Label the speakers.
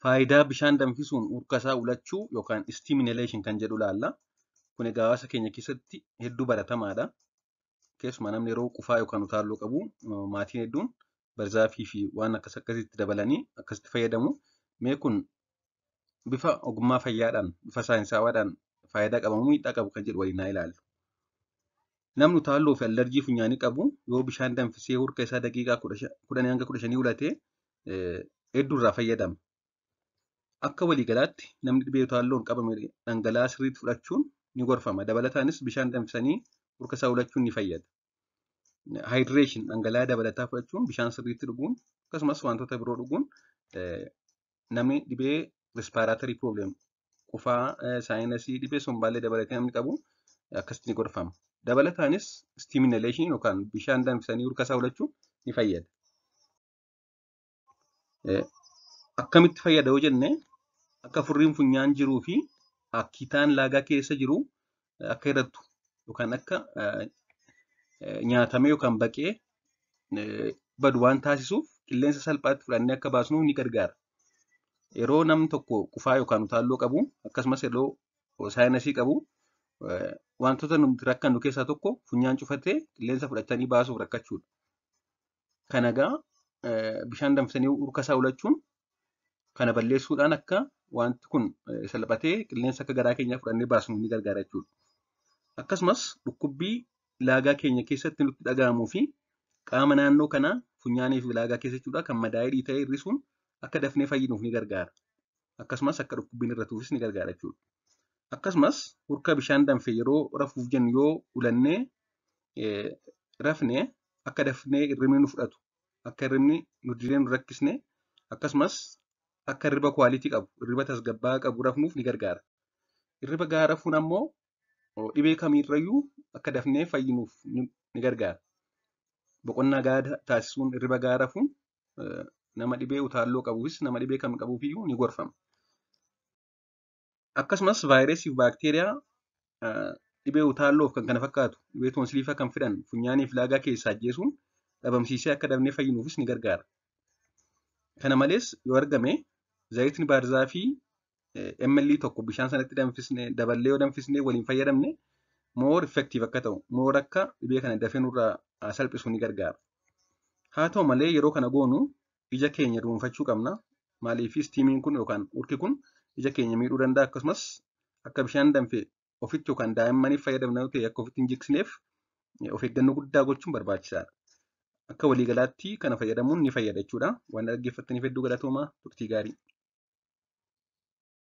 Speaker 1: Faayidaa bishaan danfisuun urka isaa ulachuu yookaan steam inhalation kan jedhu ilaalla. Kun egaa hawaasa keenya keessatti hedduu baratamaadha. Keessumaa namni yeroo qufaa yookaan utaalloo qabu maatiin hedduun barzaafii fi waan akkasitti dabalanii akkasitti fayyadamu. Mee kun bifa ogummaa fayyaadhaan bifa saayinsawaadhaan faayidaa qabamu miidhaa qabu kan jedhu waliin haa ilaallu. Namni utaalloo fi allarjii funyaanii qabu yoo bishaan danfisee urka isaa daqiiqaa 10 hanga 15 ulatee hedduu irraa fayyadama. Akka waliigalaatti namni dhibee utaalloon qabame dhangala'aa sirriitti fudhachuun ni gorfama. Dabalataanis bishaan danfisanii urka isaa ulachuun ni fayyada. Hydration dhangala'aa dabalataa fudhachuun bishaan sirriitti dhuguun akkasumas wantoota biroo dhuguun namni dhibee respiratory problem qufaa saayinasii dhibee sombaallee dabalatee namni qabu akkasitti ni gorfama. Dabalataanis steam inhalation yookaan bishaan danfisanii urka isaa ulachuun ni fayyada. Akkamitti fayyada yoo jenne akka furriin funyaan jiruu fi akkitaan laagaa keessa jiru akka irrattu yookaan akka nyaatamee yookaan baqee badu waan taasisuuf qilleensa salphaatti fudhannee akka baasnuuf ni gargaara. Yeroo namni tokko qufaa yookaan utaalloo qabu akkasumas yeroo saayinasii qabu wantoota nuti rakkannu keessaa tokko funyaan cufatee qilleensa fudhatanii baasuuf rakkachuudha. Kana egaa bishaan danfisanii urka isaa ulachuun kana balleessuudhaan akka wanti kun salphatee qilleensa akka garaa keenyaa fudhannee baasnuuf ni gargaara jechuudha. Akkasumas dhukkubbii laagaa keenya keessatti nutti dhaga'amuu fi qaama naannoo kanaa funyaanii fi laagaa keessa jechuudha kan madaa'ee dhiita'ee hir'isuun akka dafnee fayyinuuf ni gargaara. Akkasumas akka dhukkubbiin irra tuufis ni gargaara jechuudha. Akkasumas urka bishaan danfe yeroo rafuuf jennu yoo ulannee rafne akka dafnee hirribni nu fudhatu akka hirribni nu dirree nu rakkisne akkasumas akka hirriba kwaalitii qabu hirriba tasgabbaa'aa qabu rafnuuf ni gargaara. Hirriba gahaa rafuun ammoo dhibee kamiirrayyuu akka dafnee fayyinuuf ni gargaara. Boqonnaa gahaa taasisuun hirriba gahaa rafuun nama dhibee utaalloo qabuufis nama dhibee kam qabuufiyyuu ni gorfama. Akkasumas vaayirasii fi baakteeriyaa dhibee utaalloof kan kana fakkaatu dhibee toonsiliifaa kan fidan funyaanii fi laagaa keessaa ajjeesuun dhabamsiisee akka dafnee fayyinuufis ni gargaara. Kana malees yoo argame zayitni baarzaafii ml tokko bishaan sanatti danfisnee daballee yoo danfisnee waliin fayyadamne more effective akka ta'u more akka dhibee kana dafee nurraa salphisu ni gargaara. Haa ta'u malee yeroo kana goonu ija keenya dunuunfachuu qabna. Maaliif steamiin kun yookaan urki kun ija keenya miidhuu danda'a akkasumas akka bishaan danfe ofitti yookaan daa'immaniif fayyadamna ta'e akka ofitti hin jiksineef of eeggannoo guddaa gochuun barbaachisaadha. Akka waliigalaatti kana fayyadamuun ni fayyada jechuudha. Waan dhaggeeffattaniif hedduu galatoomaa turtii gaarii.